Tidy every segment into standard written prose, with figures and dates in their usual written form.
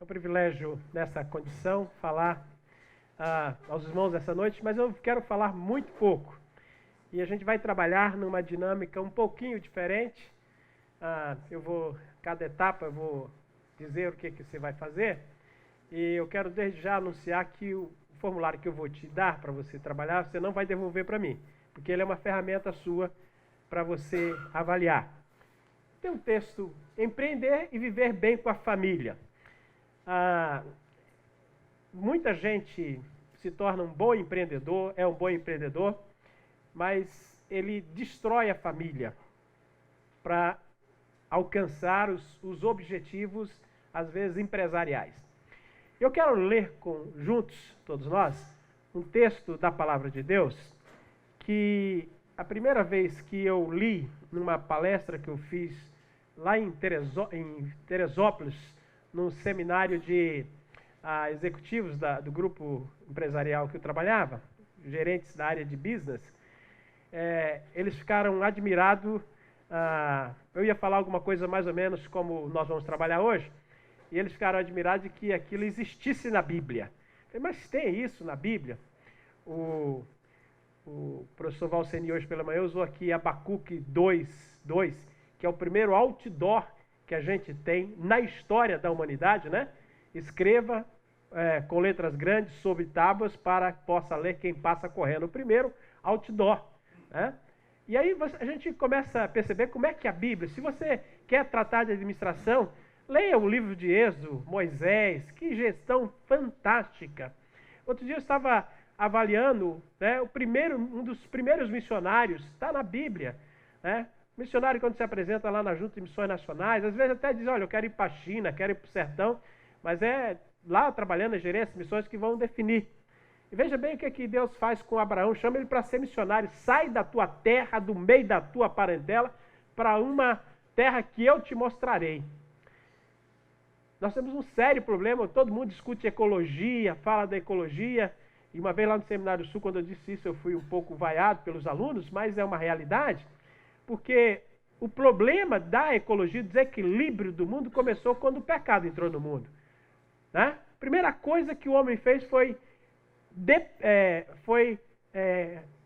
É um privilégio, nessa condição, falar aos irmãos essa noite, mas eu quero falar muito pouco. E a gente vai trabalhar numa dinâmica um pouquinho diferente. Cada etapa eu vou dizer o que você vai fazer. E eu quero desde já anunciar que o formulário que eu vou te dar para você trabalhar, você não vai devolver para mim, porque ele é uma ferramenta sua para você avaliar. Tem um texto, empreender e viver bem com a família. Muita gente se torna um bom empreendedor, é um bom empreendedor, mas ele destrói a família para alcançar os objetivos, às vezes, empresariais. Eu quero ler juntos, todos nós, um texto da Palavra de Deus, que a primeira vez que eu li numa palestra que eu fiz lá em Teresópolis, num seminário de executivos do grupo empresarial que eu trabalhava, gerentes da área de business, eles ficaram admirados. Eu ia falar alguma coisa mais ou menos como nós vamos trabalhar hoje, e eles ficaram admirados de que aquilo existisse na Bíblia. Eu falei, mas tem isso na Bíblia? O professor Valceni hoje pela manhã usou aqui Abacuque 2, que é o primeiro outdoor que a gente tem na história da humanidade, né? Escreva com letras grandes sobre tábuas para que possa ler quem passa correndo. O primeiro outdoor, né? E aí a gente começa a perceber como é que a Bíblia, se você quer tratar de administração, leia o livro de Êxodo, Moisés, que gestão fantástica. Outro dia eu estava avaliando, né, um dos primeiros missionários, está na Bíblia, né? Missionário, quando se apresenta lá na Junta de Missões Nacionais, às vezes até diz, olha, eu quero ir para a China, quero ir para o sertão, mas é lá trabalhando na gerência de missões que vão definir. E veja bem o que Deus faz com Abraão, chama ele para ser missionário, sai da tua terra, do meio da tua parentela, para uma terra que eu te mostrarei. Nós temos um sério problema, todo mundo discute ecologia, fala da ecologia, e uma vez lá no Seminário Sul, quando eu disse isso, eu fui um pouco vaiado pelos alunos, mas é uma realidade, porque o problema da ecologia, o desequilíbrio do mundo, começou quando o pecado entrou no mundo, né? A primeira coisa que o homem fez foi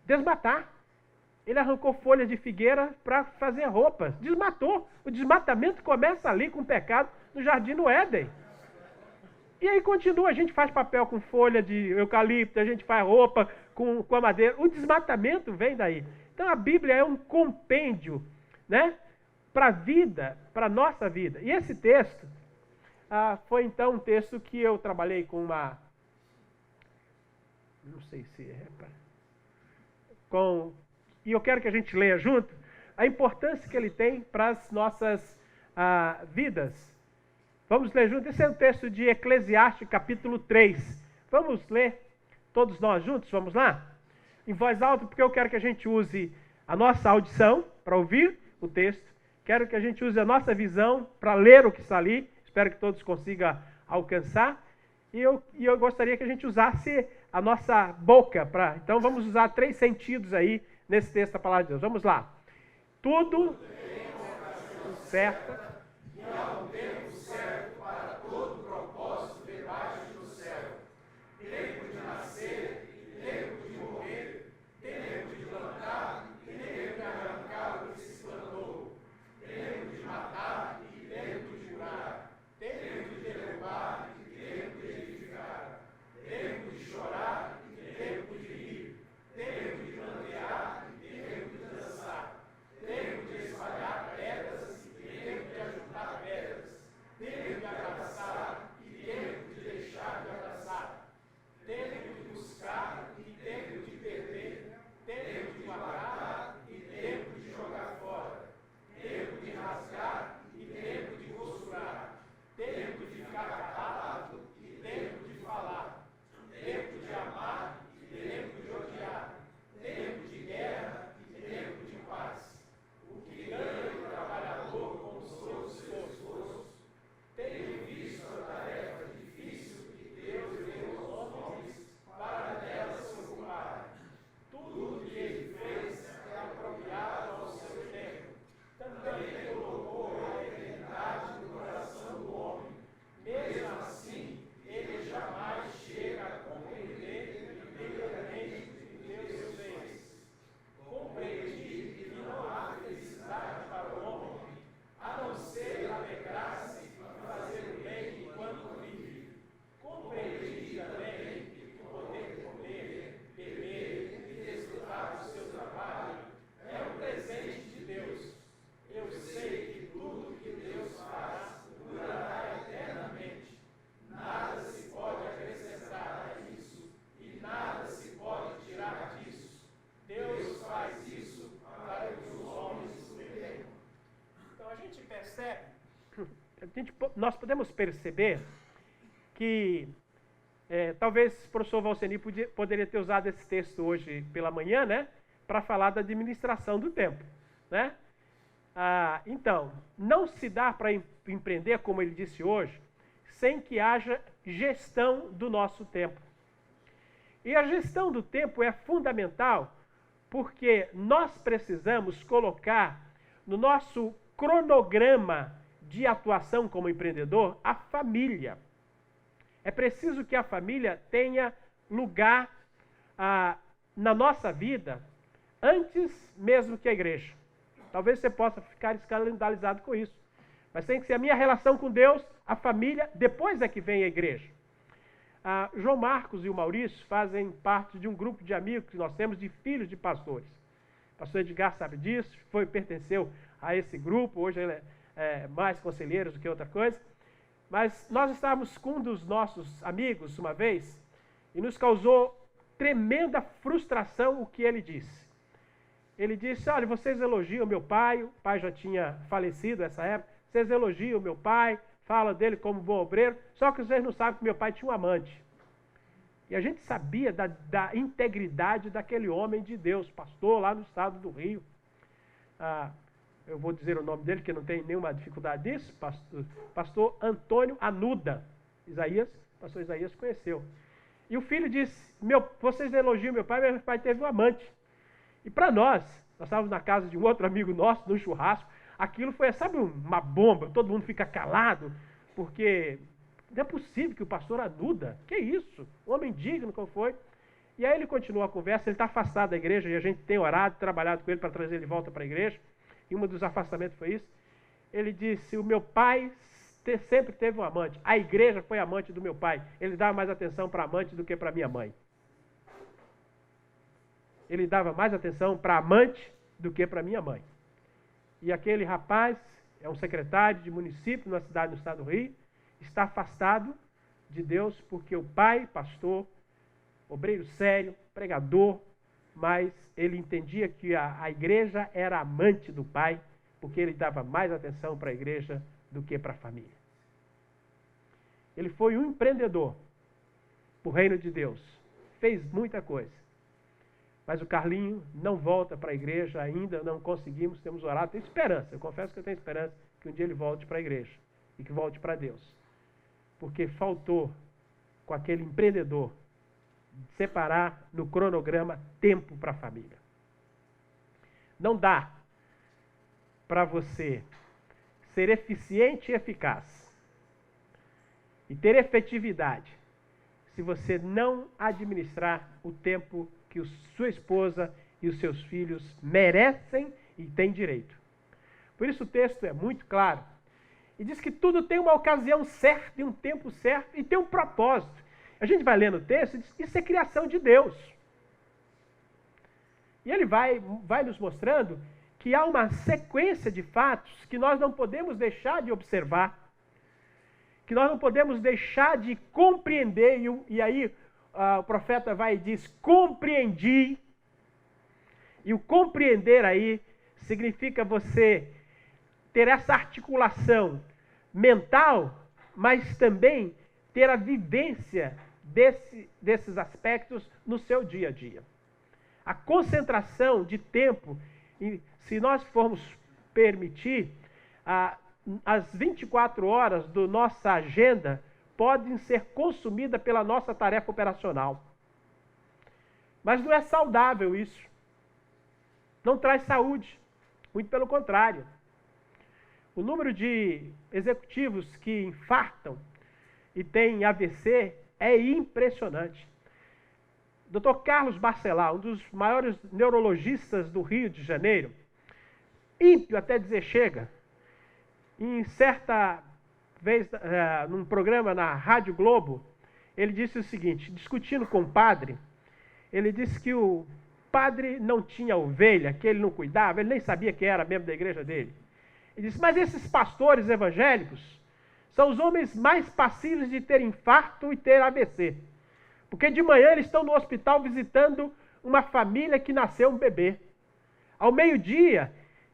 desmatar. Ele arrancou folhas de figueira para fazer roupas, desmatou. O desmatamento começa ali com o pecado no Jardim do Éden. E aí continua, a gente faz papel com folha de eucalipto, a gente faz roupa com a madeira. O desmatamento vem daí. Então a Bíblia é um compêndio, né, para a vida, para a nossa vida. E esse texto foi então um texto que eu trabalhei com não sei se e eu quero que a gente leia junto a importância que ele tem para as nossas vidas. Vamos ler junto. Esse é o texto de Eclesiastes, capítulo 3. Vamos ler todos nós juntos? Vamos lá? Em voz alta, porque eu quero que a gente use a nossa audição para ouvir o texto. Quero que a gente use a nossa visão para ler o que está ali. Espero que todos consigam alcançar. E eu gostaria que a gente usasse a nossa boca para... Então vamos usar 3 sentidos aí nesse texto da Palavra de Deus. Vamos lá. Tudo certo. E há um tempo certo para todo propósito debaixo do céu. Tempo de nascer, tempo de morrer, tempo de plantar e tempo de arrancar o que se plantou. Tempo de matar e tempo de curar. Tempo de derrubar e tempo de edificar. Tempo de chorar e tempo de rir. Tempo de plantear e tempo de dançar. Tempo de espalhar pedras e tempo de ajuntar pedras. Tempo de abraçar e tempo de deixar de abraçar. Tempo de buscar e tempo de perder. Tempo de guardar e tempo de jogar fora. Tempo de rasgar e tempo de costurar. Tempo de ficar calado e tempo de falar. Tempo de amar e tempo de odiar. Tempo de guerra e tempo de paz. O que ganha o trabalhador com o seu esforço. Tenho visto a tarefa difícil que Deus deu aos homens para dela se ocuparem. Tudo que ele fez é apropriado ao seu tempo. Também colocou a eternidade no coração do homem. Mesmo assim, nós podemos perceber que talvez o professor Valceni poderia ter usado esse texto hoje pela manhã, né, para falar da administração do tempo, né? Então, não se dá para empreender, como ele disse hoje, sem que haja gestão do nosso tempo. E a gestão do tempo é fundamental porque nós precisamos colocar no nosso cronograma de atuação como empreendedor a família. É preciso que a família tenha lugar na nossa vida antes mesmo que a igreja. Talvez você possa ficar escandalizado com isso, mas tem que ser a minha relação com Deus, a família, depois é que vem a igreja. João Marcos e o Maurício fazem parte de um grupo de amigos que nós temos de filhos de pastores. O pastor Edgar sabe disso, pertenceu a esse grupo, hoje ele é mais conselheiro do que outra coisa. Mas nós estávamos com um dos nossos amigos uma vez e nos causou tremenda frustração o que ele disse. Ele disse, olha, vocês elogiam meu pai, o pai já tinha falecido nessa época, vocês elogiam meu pai, falam dele como bom obreiro, só que vocês não sabem que meu pai tinha um amante. E a gente sabia da integridade daquele homem de Deus, pastor lá no estado do Rio. Eu vou dizer o nome dele, que não tem nenhuma dificuldade disso, pastor Antônio Anuda. Pastor Isaías conheceu. E o filho disse, vocês elogiam meu pai teve um amante. E para nós estávamos na casa de um outro amigo nosso, num churrasco, aquilo foi, sabe, uma bomba, todo mundo fica calado, porque não é possível que o pastor Anuda, que isso? Um homem digno, como foi? E aí ele continuou a conversa, ele está afastado da igreja, e a gente tem orado, trabalhado com ele para trazer ele de volta para a igreja, e um dos afastamentos foi isso. Ele disse, o meu pai sempre teve um amante, a igreja foi amante do meu pai, ele dava mais atenção para amante do que para minha mãe. Ele dava mais atenção para amante do que para minha mãe. E aquele rapaz é um secretário de município numa cidade no estado do Rio, está afastado de Deus porque o pai, pastor, obreiro sério, pregador, mas ele entendia que a igreja era amante do pai, porque ele dava mais atenção para a igreja do que para a família. Ele foi um empreendedor para o reino de Deus, fez muita coisa. Mas o Carlinho não volta para a igreja ainda, não conseguimos, temos orado, tenho esperança, eu confesso que eu tenho esperança que um dia ele volte para a igreja e que volte para Deus. Porque faltou, com aquele empreendedor, separar no cronograma tempo para a família. Não dá para você ser eficiente e eficaz e ter efetividade se você não administrar o tempo que sua esposa e os seus filhos merecem e têm direito. Por isso o texto é muito claro. E diz que tudo tem uma ocasião certa e um tempo certo e tem um propósito. A gente vai lendo o texto e diz, isso é criação de Deus. E ele vai nos mostrando que há uma sequência de fatos que nós não podemos deixar de observar, que nós não podemos deixar de compreender, e aí o profeta vai e diz, compreendi. E o compreender aí significa você ter essa articulação mental, mas também ter a vivência desses aspectos no seu dia a dia. A concentração de tempo, e se nós formos permitir, as 24 horas da nossa agenda podem ser consumidas pela nossa tarefa operacional. Mas não é saudável isso. Não traz saúde. Muito pelo contrário. O número de executivos que infartam e têm AVC é impressionante. Dr. Carlos Barcelar, um dos maiores neurologistas do Rio de Janeiro, ímpio até dizer chega, em certa vez, num programa na Rádio Globo, ele disse o seguinte, discutindo com o padre, ele disse que o padre não tinha ovelha, que ele não cuidava, ele nem sabia que era membro da igreja dele. Ele disse, mas esses pastores evangélicos são os homens mais passíveis de ter infarto e ter AVC. Porque de manhã eles estão no hospital visitando uma família que nasceu um bebê. Ao meio-dia,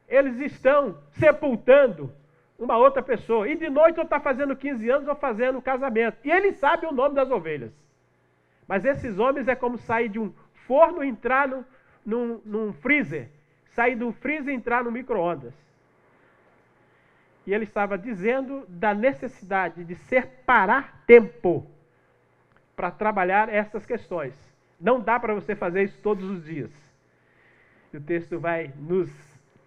eles estão sepultando uma outra pessoa. E de noite eu estou fazendo 15 anos ou fazendo casamento. E ele sabe o nome das ovelhas. Mas esses homens é como sair de um forno e entrar num freezer. Sair do freezer e entrar no micro-ondas. E ele estava dizendo da necessidade de separar tempo para trabalhar essas questões. Não dá para você fazer isso todos os dias. E o texto vai nos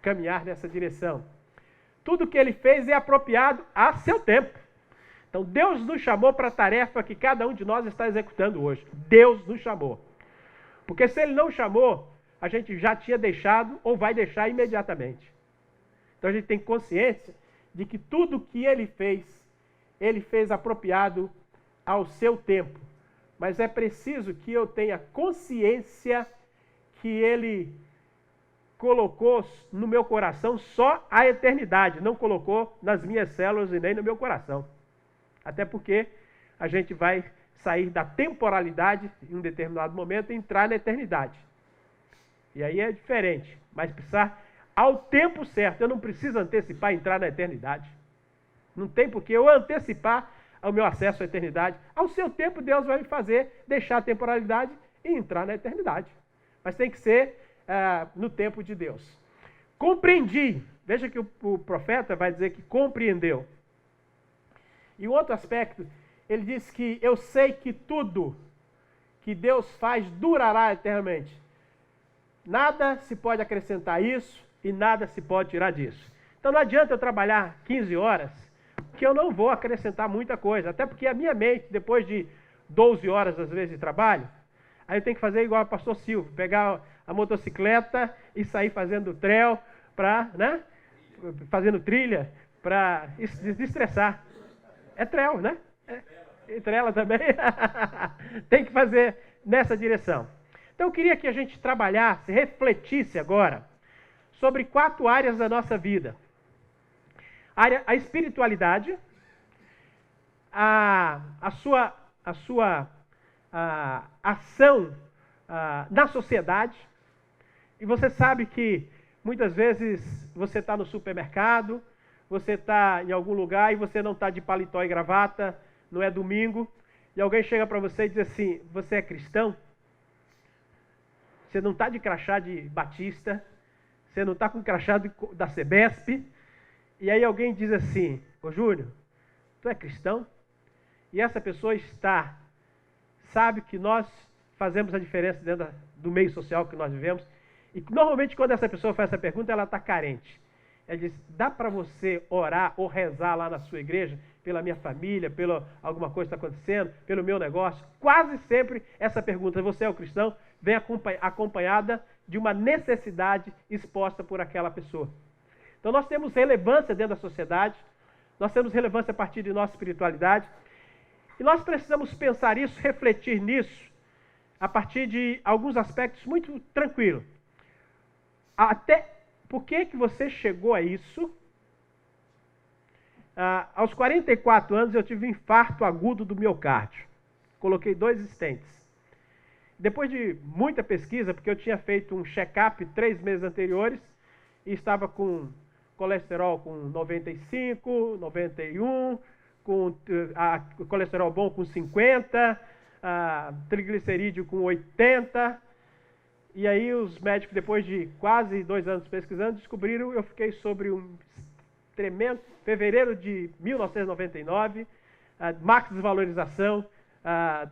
caminhar nessa direção. Tudo que ele fez é apropriado a seu tempo. Então Deus nos chamou para a tarefa que cada um de nós está executando hoje. Deus nos chamou. Porque se ele não chamou, a gente já tinha deixado ou vai deixar imediatamente. Então a gente tem consciência de que tudo que ele fez apropriado ao seu tempo. Mas é preciso que eu tenha consciência que ele colocou no meu coração só a eternidade, não colocou nas minhas células e nem no meu coração. Até porque a gente vai sair da temporalidade em um determinado momento e entrar na eternidade. E aí é diferente, mas precisar ao tempo certo. Eu não preciso antecipar entrar na eternidade. Não tem por que eu antecipar o meu acesso à eternidade. Ao seu tempo, Deus vai me fazer deixar a temporalidade e entrar na eternidade. Mas tem que ser no tempo de Deus. Compreendi. Veja que o profeta vai dizer que compreendeu. E o outro aspecto, ele diz que eu sei que tudo que Deus faz durará eternamente. Nada se pode acrescentar a isso e nada se pode tirar disso. Então não adianta eu trabalhar 15 horas, que eu não vou acrescentar muita coisa. Até porque a minha mente, depois de 12 horas, às vezes, de trabalho, aí eu tenho que fazer igual o pastor Silvio, pegar a motocicleta e sair fazendo trail, fazendo trilha, para desestressar. É trail, né? E trela também. Tem que fazer nessa direção. Então eu queria que a gente trabalhasse, refletisse agora sobre 4 áreas da nossa vida. A espiritualidade, a sua ação na sociedade. E você sabe que muitas vezes você está no supermercado, você está em algum lugar e você não está de paletó e gravata, não é domingo, e alguém chega para você e diz assim, você é cristão? Você não está de crachá de Batista, você não está com crachá da Sebesp, e aí alguém diz assim, ô Júnior, tu é cristão? E essa pessoa sabe que nós fazemos a diferença dentro do meio social que nós vivemos, e normalmente quando essa pessoa faz essa pergunta, ela está carente. Ela diz, dá para você orar ou rezar lá na sua igreja, pela minha família, pela alguma coisa que está acontecendo, pelo meu negócio? Quase sempre essa pergunta, você é o cristão, vem acompanhada de uma necessidade exposta por aquela pessoa. Então nós temos relevância dentro da sociedade, nós temos relevância a partir de nossa espiritualidade, e nós precisamos pensar isso, refletir nisso, a partir de alguns aspectos muito tranquilos. Até por que você chegou a isso? Aos 44 anos eu tive um infarto agudo do miocárdio. Coloquei 2 stents. Depois de muita pesquisa, porque eu tinha feito um check-up 3 meses anteriores, e estava com colesterol com 95, 91, com colesterol bom com 50, triglicerídeo com 80, e aí os médicos, depois de quase 2 anos pesquisando, descobriram, eu fiquei sobre um tremendo, fevereiro de 1999, max desvalorização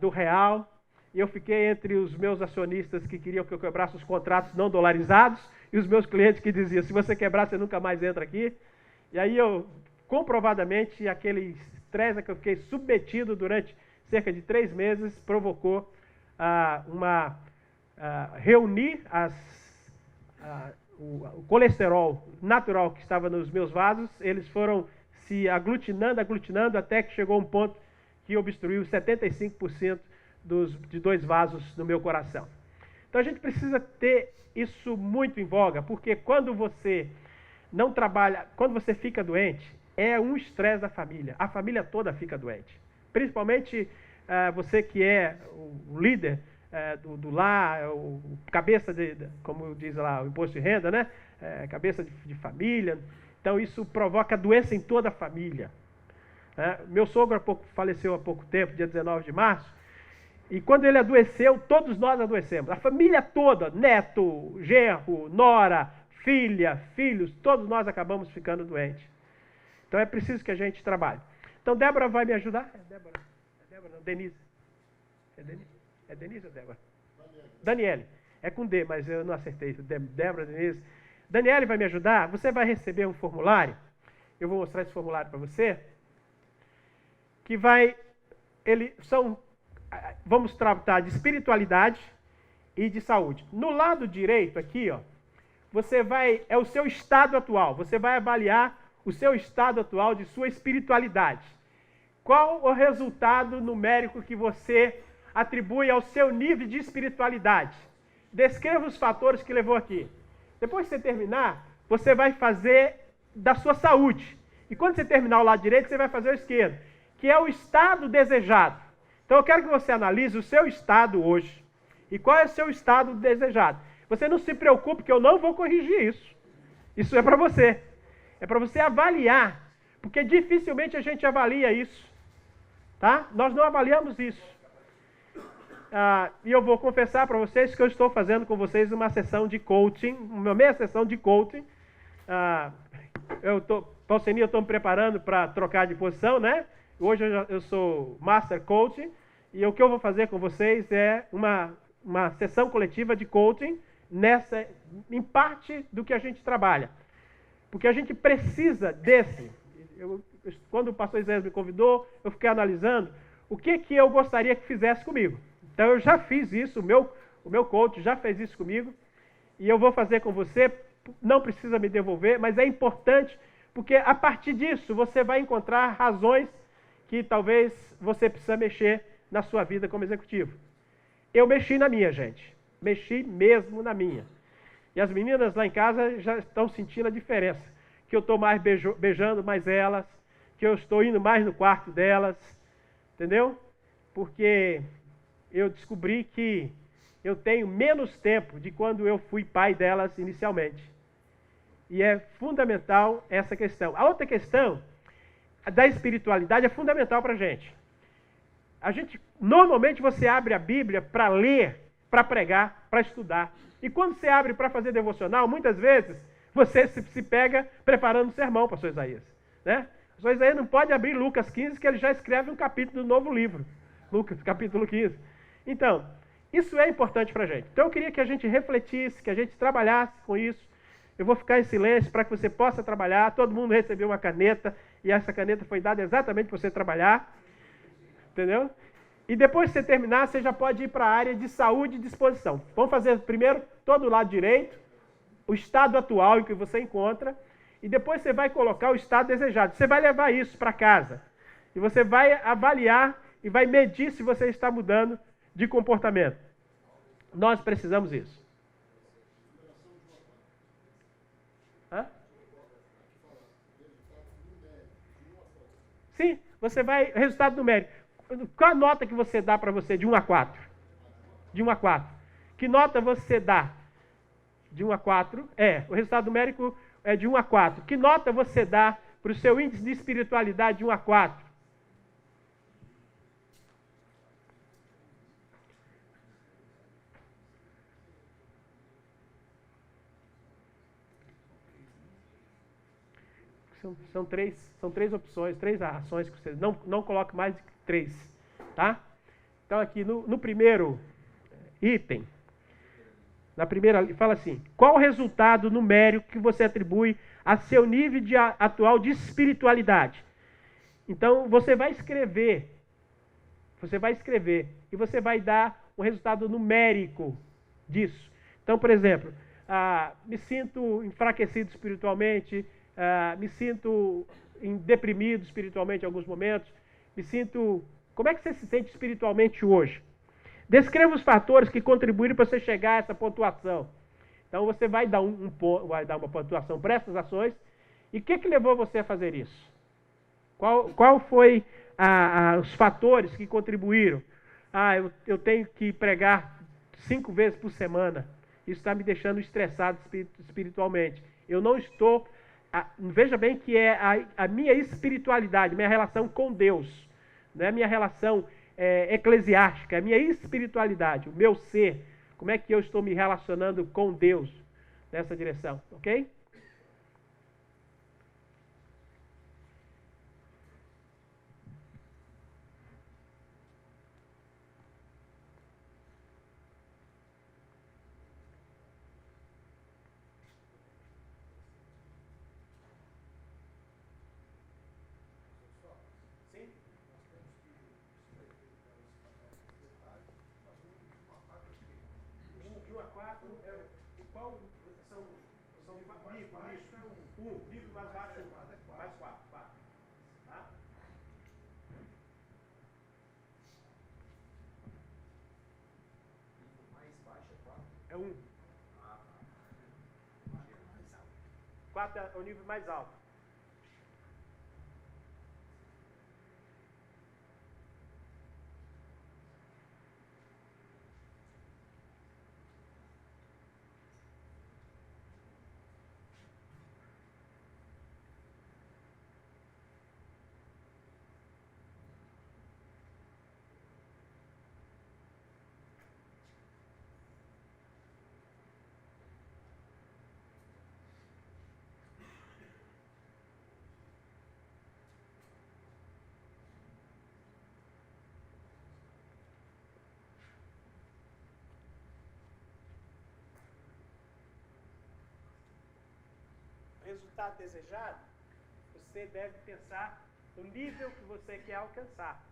do real, e eu fiquei entre os meus acionistas que queriam que eu quebrasse os contratos não dolarizados, e os meus clientes que diziam, se você quebrar, você nunca mais entra aqui. E aí eu, comprovadamente, aquele estresse a que eu fiquei submetido durante cerca de 3 meses, provocou reunir o colesterol natural que estava nos meus vasos, eles foram se aglutinando, até que chegou um ponto que obstruiu 75% de 2 vasos no meu coração. Então a gente precisa ter isso muito em voga, porque quando você não trabalha, quando você fica doente, é um estresse da família. A família toda fica doente. Principalmente você que é o líder do lar, o cabeça como diz lá o imposto de renda, né? Cabeça de família. Então isso provoca doença em toda a família. Meu sogro faleceu há pouco tempo, dia 19 de março, e quando ele adoeceu, todos nós adoecemos. A família toda, neto, genro, nora, filha, filhos, todos nós acabamos ficando doentes. Então é preciso que a gente trabalhe. Então Débora vai me ajudar? Débora não, Denise. É Denise ou Débora? Daniele. É com D, mas eu não acertei. Débora, Denise. Daniele vai me ajudar? Você vai receber um formulário. Eu vou mostrar esse formulário para você. Que vamos tratar de espiritualidade e de saúde. No lado direito aqui, ó, é o seu estado atual. Você vai avaliar o seu estado atual de sua espiritualidade. Qual o resultado numérico que você atribui ao seu nível de espiritualidade? Descreva os fatores que levou aqui. Depois que você terminar, você vai fazer da sua saúde. E quando você terminar o lado direito, você vai fazer o esquerdo, que é o estado desejado. Então eu quero que você analise o seu estado hoje. E qual é o seu estado desejado? Você não se preocupe que eu não vou corrigir isso. Isso é para você. É para você avaliar. Porque dificilmente a gente avalia isso. Tá? Nós não avaliamos isso. E eu vou confessar para vocês que eu estou fazendo com vocês uma sessão de coaching, uma meia sessão de coaching. Paulo e eu estou me preparando para trocar de posição, né? Hoje eu sou Master Coach e o que eu vou fazer com vocês é uma sessão coletiva de coaching em parte do que a gente trabalha. Porque a gente precisa desse. Quando o pastor Isaías me convidou, eu fiquei analisando o que eu gostaria que fizesse comigo. Então eu já fiz isso, o meu coach já fez isso comigo e eu vou fazer com você, não precisa me devolver, mas é importante porque a partir disso você vai encontrar razões que talvez você precisa mexer na sua vida como executivo. Eu mexi na minha, gente. Mexi mesmo na minha. E as meninas lá em casa já estão sentindo a diferença. Que eu estou mais beijando mais elas, que eu estou indo mais no quarto delas, entendeu? Porque eu descobri que eu tenho menos tempo de quando eu fui pai delas inicialmente. E é fundamental essa questão. A outra questão da espiritualidade é fundamental para a gente. Normalmente você abre a Bíblia para ler, para pregar, para estudar. E quando você abre para fazer devocional, muitas vezes você se pega preparando um sermão, pastor Isaías. Né? O pastor Isaías não pode abrir Lucas 15, que ele já escreve um capítulo do novo livro. Lucas, capítulo 15. Então, isso é importante para a gente. Então eu queria que a gente refletisse, que a gente trabalhasse com isso. Eu vou ficar em silêncio para que você possa trabalhar. Todo mundo recebeu uma caneta e essa caneta foi dada exatamente para você trabalhar. Entendeu? E depois que você terminar, você já pode ir para a área de saúde e disposição. Vamos fazer primeiro todo o lado direito, o estado atual em que você encontra, e depois você vai colocar o estado desejado. Você vai levar isso para casa. E você vai avaliar e vai medir se você está mudando de comportamento. Nós precisamos disso. Sim, você vai... Resultado numérico. Qual a nota que você dá para você de 1 a 4? De 1 a 4. Que nota você dá? De 1 a 4. O resultado numérico é de 1 a 4. Que nota você dá para o seu índice de espiritualidade de 1 a 4? São três opções, 3 ações que você não coloque mais de 3, tá? Então aqui no primeiro item, na primeira, fala assim: qual o resultado numérico que você atribui a seu nível atual de espiritualidade? Então você vai escrever e você vai dar um resultado numérico disso. Então, por exemplo, me sinto enfraquecido espiritualmente, me sinto deprimido espiritualmente em alguns momentos, Como é que você se sente espiritualmente hoje? Descreva os fatores que contribuíram para você chegar a essa pontuação. Então você vai dar vai dar uma pontuação para essas ações. E o que levou você a fazer isso? Qual foi os fatores que contribuíram? Eu tenho que pregar 5 vezes por semana. Isso está me deixando estressado espiritualmente. Eu não estou veja bem que é a minha espiritualidade, minha relação com Deus, não é a minha relação eclesiástica, é a minha espiritualidade, o meu ser, como é que eu estou me relacionando com Deus nessa direção, ok? Livro mais baixo, mais 4. Tá? Mais baixo é 4? É 1. Ah, tá. 4 é o nível mais alto. Resultado desejado, você deve pensar no nível que você quer alcançar.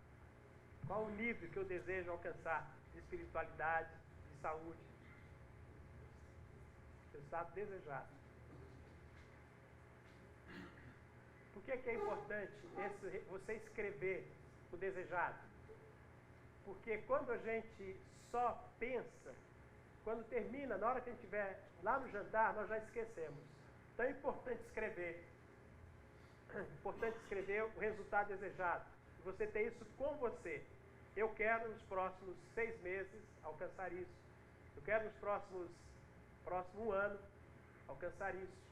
Qual o nível que eu desejo alcançar de espiritualidade, de saúde? Resultado desejado. Por que é importante você escrever o desejado? Porque quando a gente só pensa, quando termina, na hora que a gente estiver lá no jantar, nós já esquecemos. Então é importante escrever. É importante escrever o resultado desejado. E você ter isso com você. Eu quero nos próximos 6 meses alcançar isso. Eu quero nos próximo ano alcançar isso.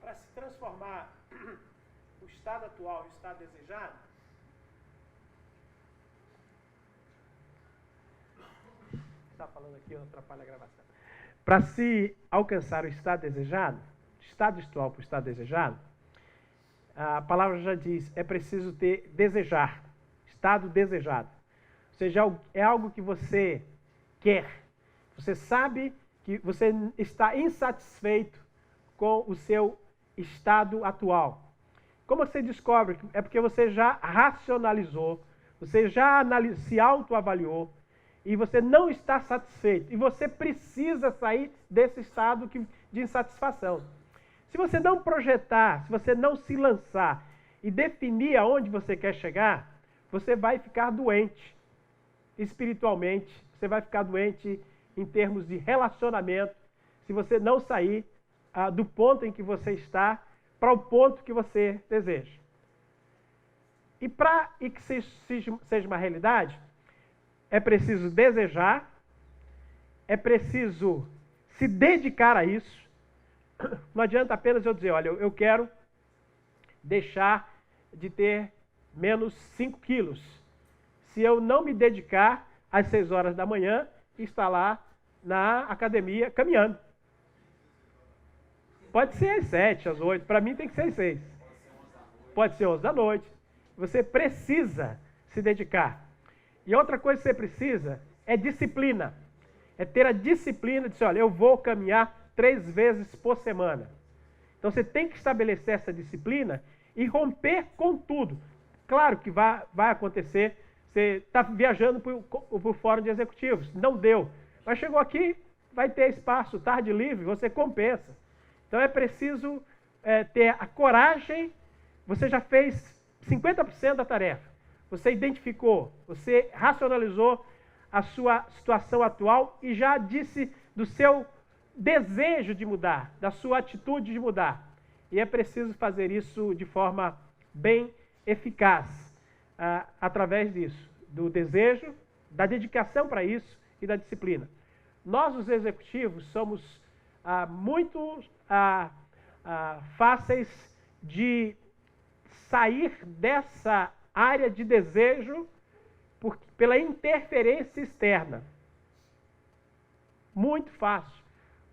Para se transformar o estado atual e o estado desejado, está falando aqui, eu atrapalho a gravação. Para se alcançar o estado desejado, estado espiritual para o estado desejado, a palavra já diz, é preciso desejar, estado desejado. Ou seja, é algo que você quer. Você sabe que você está insatisfeito com o seu estado atual. Como você descobre? É porque você já racionalizou, você já se autoavaliou e você não está satisfeito. E você precisa sair desse estado de insatisfação. Se você não projetar, se você não se lançar e definir aonde você quer chegar, você vai ficar doente espiritualmente, você vai ficar doente em termos de relacionamento, se você não sair do ponto em que você está para o ponto que você deseja. E para que seja uma realidade, é preciso desejar, é preciso se dedicar a isso. Não adianta apenas eu dizer, olha, eu quero deixar de ter menos 5 quilos. Se eu não me dedicar às 6 horas da manhã e estar lá na academia caminhando. Pode ser às 7, às 8, para mim tem que ser às 6. Pode ser 11 da noite. Você precisa se dedicar. E outra coisa que você precisa é disciplina. É ter a disciplina de dizer, olha, eu vou caminhar 3 vezes por semana. Então você tem que estabelecer essa disciplina e romper com tudo. Claro que vai acontecer, você está viajando para o fórum de executivos, não deu. Mas chegou aqui, vai ter espaço, tarde livre, você compensa. Então é preciso ter a coragem, você já fez 50% da tarefa. Você identificou, você racionalizou a sua situação atual e já disse do seu desejo de mudar, da sua atitude de mudar. E é preciso fazer isso de forma bem eficaz, através disso, do desejo, da dedicação para isso e da disciplina. Nós, os executivos, somos muito fáceis de sair dessa área de desejo pela interferência externa. Muito fácil.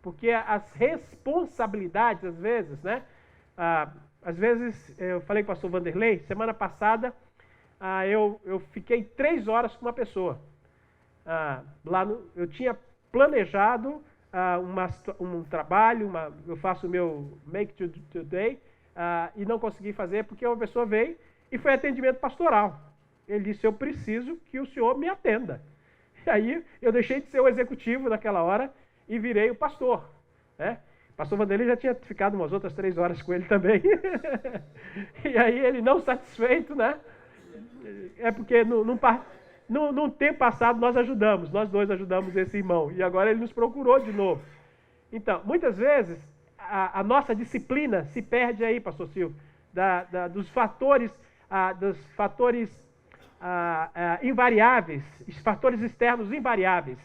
Porque as responsabilidades, às vezes, né? Às vezes, eu falei com o pastor Vanderlei, semana passada, eu fiquei 3 horas com uma pessoa. Eu tinha planejado um trabalho, eu faço o meu Make Today, e não consegui fazer porque uma pessoa veio e foi atendimento pastoral. Ele disse, eu preciso que o senhor me atenda. E aí eu deixei de ser o executivo naquela hora e virei o pastor. Né? O pastor Vanderlei já tinha ficado umas outras 3 horas com ele também. E aí ele não satisfeito, né? É porque num tempo passado nós dois ajudamos esse irmão. E agora ele nos procurou de novo. Então, muitas vezes, a nossa disciplina se perde aí, pastor Silvio, dos fatores invariáveis, fatores externos invariáveis,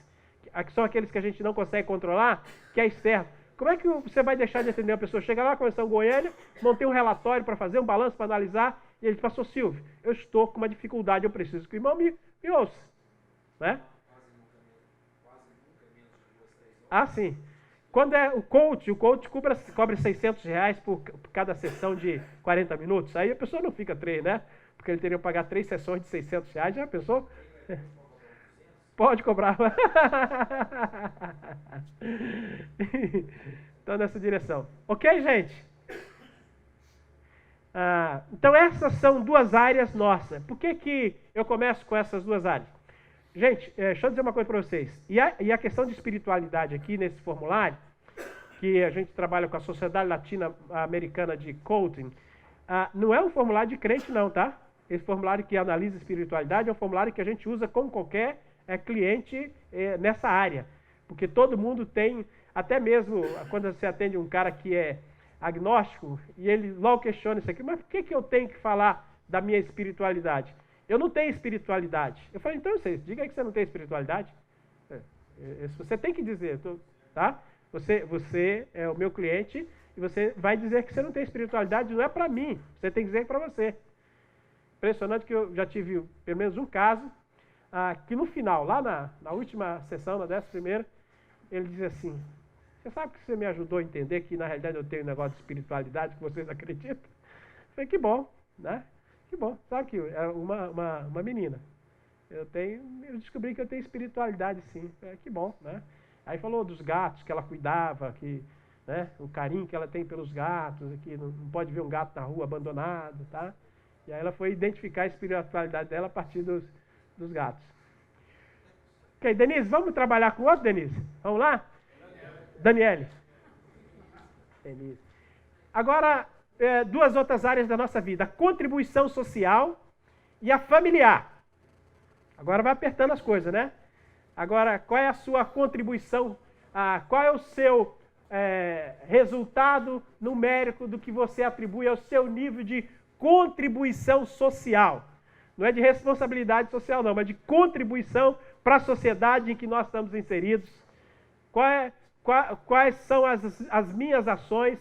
que são aqueles que a gente não consegue controlar, que é externo. Como é que você vai deixar de atender uma pessoa? Chega lá na Convenção Goiânia, não tem um relatório para fazer, um balanço para analisar, e ele diz, pastor Silvio, eu estou com uma dificuldade, eu preciso que o irmão me ouça. Né? Sim. Quando é o coach cobra R$600 por cada sessão de 40 minutos. Aí a pessoa não fica 3, né? Porque ele teria que pagar 3 sessões de R$600. Já pensou? Pode cobrar. Então, nessa direção. Ok, gente? Então, essas são 2 áreas nossas. Por que eu começo com essas 2 áreas? Gente, deixa eu dizer uma coisa para vocês. E a questão de espiritualidade aqui nesse formulário, que a gente trabalha com a Sociedade Latino-Americana de Coaching, não é um formulário de crente não, tá? Esse formulário que analisa espiritualidade é um formulário que a gente usa com qualquer cliente nessa área. Porque todo mundo tem, até mesmo quando você atende um cara que é agnóstico, e ele logo questiona isso aqui, mas por que eu tenho que falar da minha espiritualidade? Eu não tenho espiritualidade. Eu falei, então, diga aí que você não tem espiritualidade. Você tem que dizer, tá? Você é o meu cliente e você vai dizer que você não tem espiritualidade, não é para mim, você tem que dizer para você. Impressionante que eu já tive pelo menos um caso, que no final, lá na última sessão, na 11ª, ele diz assim, Você sabe que você me ajudou a entender que, na realidade, eu tenho um negócio de espiritualidade que vocês acreditam? Eu falei, que bom, né? Que bom. Sabe que é uma menina. Eu descobri que eu tenho espiritualidade, sim. Que bom, né? Aí falou dos gatos que ela cuidava, que, né, o carinho que ela tem pelos gatos, que não pode ver um gato na rua abandonado, tá? E aí ela foi identificar a espiritualidade dela a partir dos gatos. Ok, Denise, vamos trabalhar com outro, Denise? Vamos lá? Daniele. Denise. Agora, duas outras áreas da nossa vida. A contribuição social e a familiar. Agora vai apertando as coisas, né? Agora, qual é a sua contribuição? Qual é o seu resultado numérico do que você atribui ao seu nível de contribuição social? Não é de responsabilidade social, não, mas de contribuição para a sociedade em que nós estamos inseridos. Quais são as minhas ações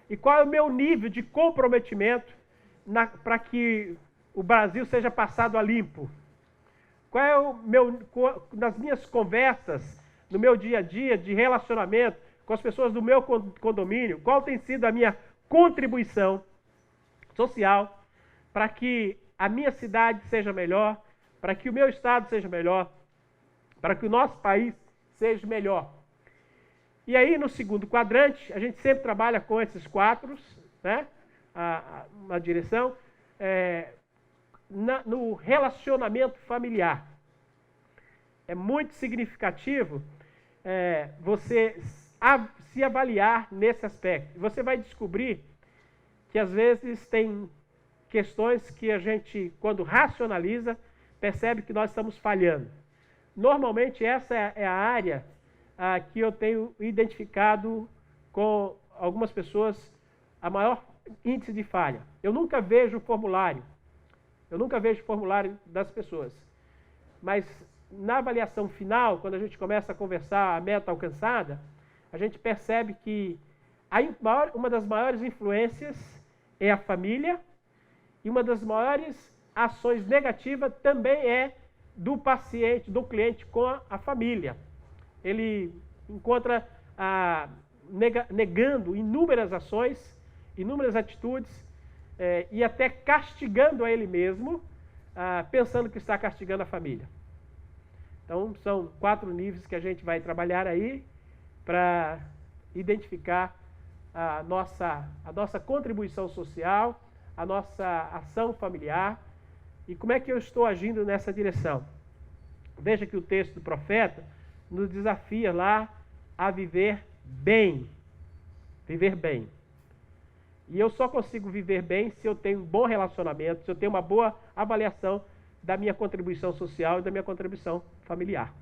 e qual é o meu nível de comprometimento para que o Brasil seja passado a limpo? Qual é nas minhas conversas, no meu dia a dia de relacionamento com as pessoas do meu condomínio, qual tem sido a minha contribuição social para que a minha cidade seja melhor, para que o meu estado seja melhor, para que o nosso país seja melhor. E aí, no segundo quadrante, a gente sempre trabalha com esses quatro, né? Uma direção, no relacionamento familiar. É muito significativo você se avaliar nesse aspecto. Você vai descobrir que, às vezes, tem questões que a gente, quando racionaliza, percebe que nós estamos falhando. Normalmente, essa é a área que eu tenho identificado com algumas pessoas a maior índice de falha. Eu nunca vejo o formulário. Eu nunca vejo o formulário das pessoas. Mas, na avaliação final, quando a gente começa a conversar a meta alcançada, a gente percebe que uma das maiores influências é a família e uma das maiores ações negativas também é do paciente, do cliente com a família. Ele encontra negando inúmeras ações, inúmeras atitudes e até castigando a ele mesmo, pensando que está castigando a família. Então, são 4 níveis que a gente vai trabalhar aí para identificar a nossa contribuição social, a nossa ação familiar e como é que eu estou agindo nessa direção. Veja que o texto do profeta nos desafia lá a viver bem. Viver bem. E eu só consigo viver bem se eu tenho um bom relacionamento, se eu tenho uma boa avaliação da minha contribuição social e da minha contribuição familiar.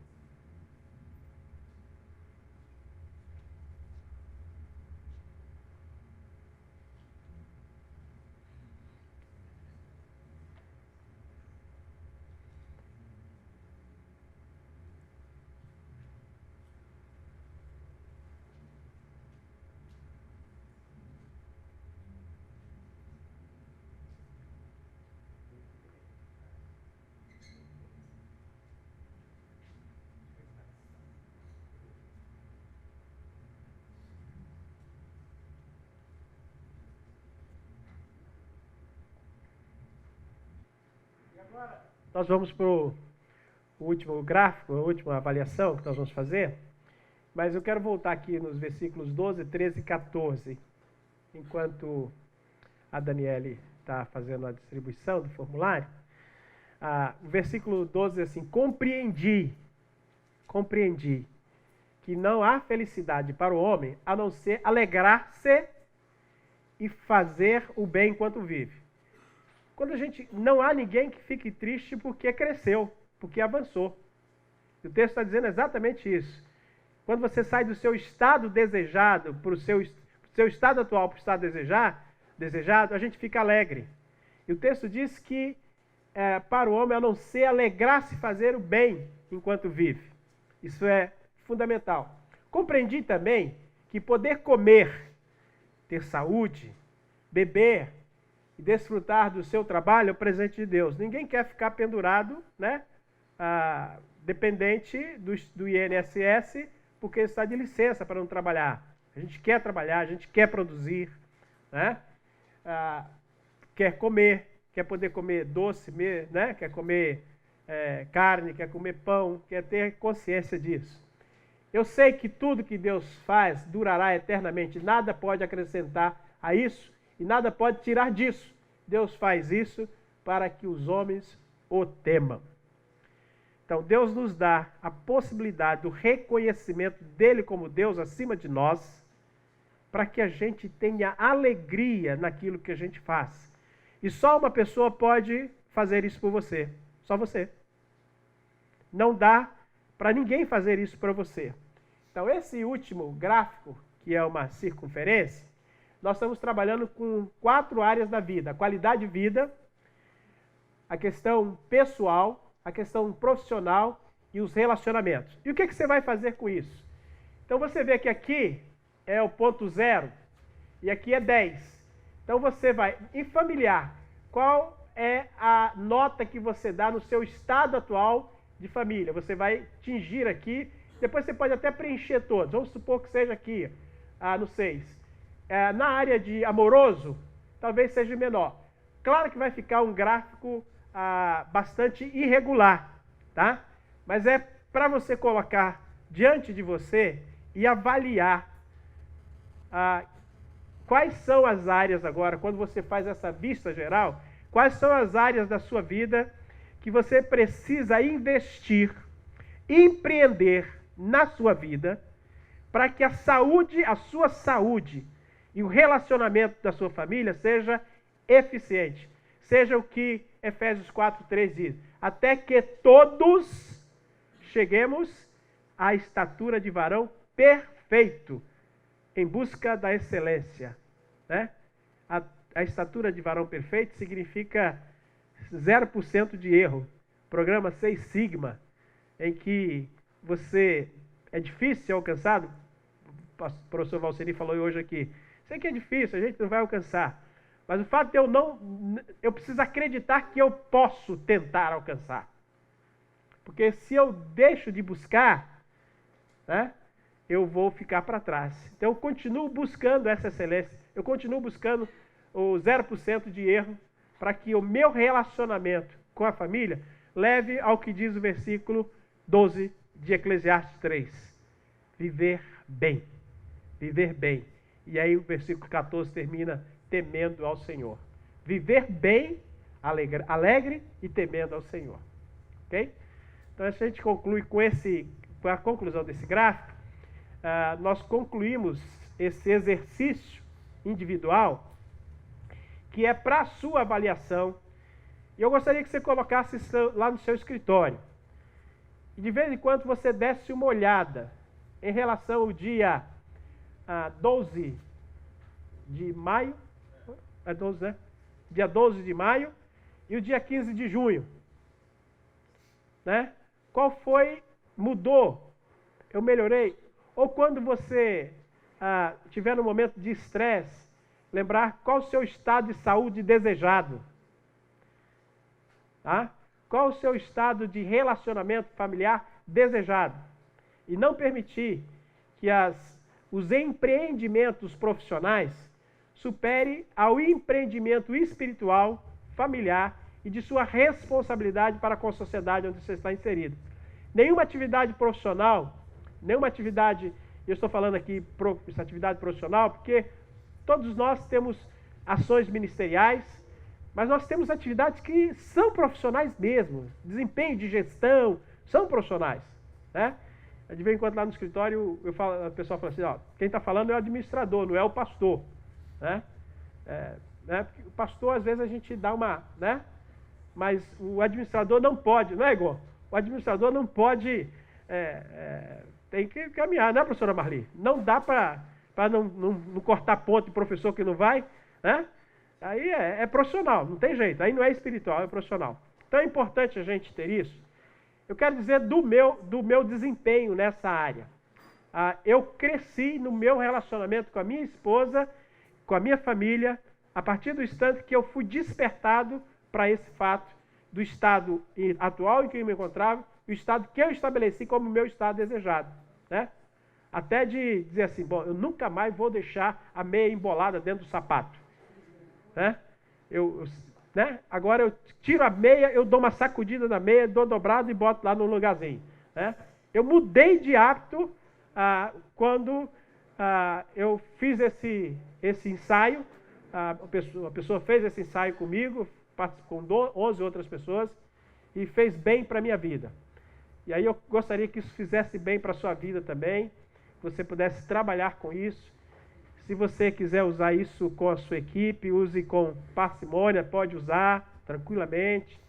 Nós vamos para o último gráfico, a última avaliação que nós vamos fazer, mas eu quero voltar aqui nos versículos 12, 13 e 14, enquanto a Daniele está fazendo a distribuição do formulário. O versículo 12 diz assim: compreendi que não há felicidade para o homem a não ser alegrar-se e fazer o bem enquanto vive. Quando não há ninguém que fique triste porque cresceu, porque avançou. O texto está dizendo exatamente isso. Quando você sai do seu estado desejado para o seu estado atual para o estado desejado, a gente fica alegre. E o texto diz que para o homem a não ser alegrar-se e fazer o bem enquanto vive. Isso é fundamental. Compreendi também que poder comer, ter saúde, beber e desfrutar do seu trabalho é o presente de Deus. Ninguém quer ficar pendurado, né, dependente do INSS, porque está de licença para não trabalhar. A gente quer trabalhar, a gente quer produzir, né? Quer comer, quer poder comer doce, né? Quer comer carne, quer comer pão, quer ter consciência disso. Eu sei que tudo que Deus faz durará eternamente, nada pode acrescentar a isso e nada pode tirar disso. Deus faz isso para que os homens o temam. Então, Deus nos dá a possibilidade do reconhecimento dele como Deus acima de nós, para que a gente tenha alegria naquilo que a gente faz. E só uma pessoa pode fazer isso por você, só você. Não dá para ninguém fazer isso para você. Então, esse último gráfico, que é uma circunferência, nós estamos trabalhando com 4 áreas da vida: a qualidade de vida, a questão pessoal, a questão profissional e os relacionamentos. E o que você vai fazer com isso? Então, você vê que aqui é o ponto 0 e aqui é 10. Então, você vai, em familiar, qual é a nota que você dá no seu estado atual de família? Você vai tingir aqui, depois você pode até preencher todos. Vamos supor que seja aqui, no 6. Na área de amoroso, talvez seja menor. Claro que vai ficar um gráfico bastante irregular, tá? Mas é para você colocar diante de você e avaliar quais são as áreas agora, quando você faz essa vista geral, quais são as áreas da sua vida que você precisa investir, empreender na sua vida, para que a sua saúde e o relacionamento da sua família seja eficiente. Seja o que Efésios 4:3 diz: até que todos cheguemos à estatura de varão perfeito, em busca da excelência, né? A estatura de varão perfeito significa 0% de erro. Programa 6 Sigma, em que você é difícil ser alcançado. O professor Valceni falou hoje aqui. Sei que é difícil, a gente não vai alcançar. Mas o fato de eu preciso acreditar que eu posso tentar alcançar. Porque se eu deixo de buscar, né, eu vou ficar para trás. Então eu continuo buscando essa excelência, eu continuo buscando o 0% de erro, para que o meu relacionamento com a família leve ao que diz o versículo 12 de Eclesiastes 3. Viver bem. Viver bem. E aí o versículo 14 termina: temendo ao Senhor. Viver bem, alegre e temendo ao Senhor. Ok? Então a gente conclui com a conclusão desse gráfico. Nós concluímos esse exercício individual, que é para a sua avaliação. E eu gostaria que você colocasse isso lá no seu escritório. E de vez em quando você desse uma olhada em relação ao dia 12 de maio, é 12, né? Dia 12 de maio e o dia 15 de junho. Né? Qual foi? Mudou? Eu melhorei? Ou quando você tiver no momento de estresse, lembrar qual o seu estado de saúde desejado. Tá? Qual o seu estado de relacionamento familiar desejado. E não permitir que os empreendimentos profissionais supere ao empreendimento espiritual, familiar e de sua responsabilidade para com a sociedade onde você está inserido. Nenhuma atividade profissional, eu estou falando aqui essa atividade profissional, porque todos nós temos ações ministeriais, mas nós temos atividades que são profissionais mesmo, desempenho de gestão, são profissionais, né? De vez em quando lá no escritório, o pessoal fala assim, quem está falando é o administrador, não é o pastor, né? Porque o pastor, às vezes, a gente dá uma, né? Mas o administrador não pode, não é, Igor? O administrador não pode, tem que caminhar, né, professora Marli? Não dá para não cortar ponto de professor que não vai, né? Aí é profissional, não tem jeito, aí não é espiritual, é profissional. Então é importante a gente ter isso. Eu quero dizer do meu desempenho nessa área. Eu cresci no meu relacionamento com a minha esposa, com a minha família, a partir do instante que eu fui despertado para esse fato do estado atual em que eu me encontrava, e o estado que eu estabeleci como meu estado desejado, né? até de dizer assim, bom, eu nunca mais vou deixar a meia embolada dentro do sapato. Né? Né? Agora eu tiro a meia, eu dou uma sacudida na meia, dou dobrado e boto lá no lugarzinho. Né? Eu mudei de hábito quando eu fiz esse ensaio. A pessoa fez esse ensaio comigo, com 11 outras pessoas, e fez bem para a minha vida. E aí eu gostaria que isso fizesse bem para a sua vida também, que você pudesse trabalhar com isso. Se você quiser usar isso com a sua equipe, use com parcimônia, pode usar tranquilamente,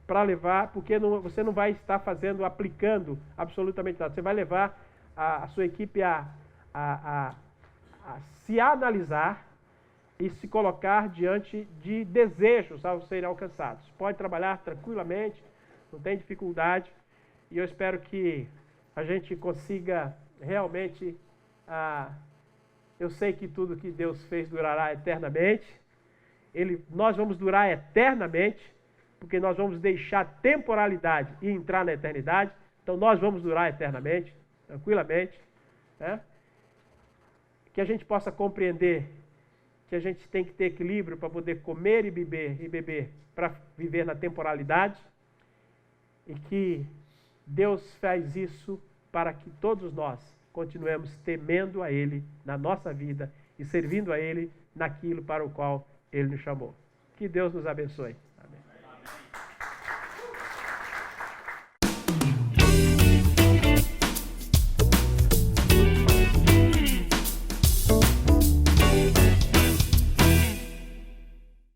para levar, porque você não vai estar aplicando absolutamente nada. Você vai levar a sua equipe a se analisar e se colocar diante de desejos ao serem alcançados. Pode trabalhar tranquilamente, não tem dificuldade, e eu espero que a gente consiga realmente... eu sei que tudo que Deus fez durará eternamente. Nós vamos durar eternamente, porque nós vamos deixar temporalidade e entrar na eternidade. Então nós vamos durar eternamente, tranquilamente. Né? Que a gente possa compreender que a gente tem que ter equilíbrio para poder comer e beber para viver na temporalidade. E que Deus faz isso para que todos nós continuemos temendo a Ele na nossa vida e servindo a Ele naquilo para o qual Ele nos chamou. Que Deus nos abençoe.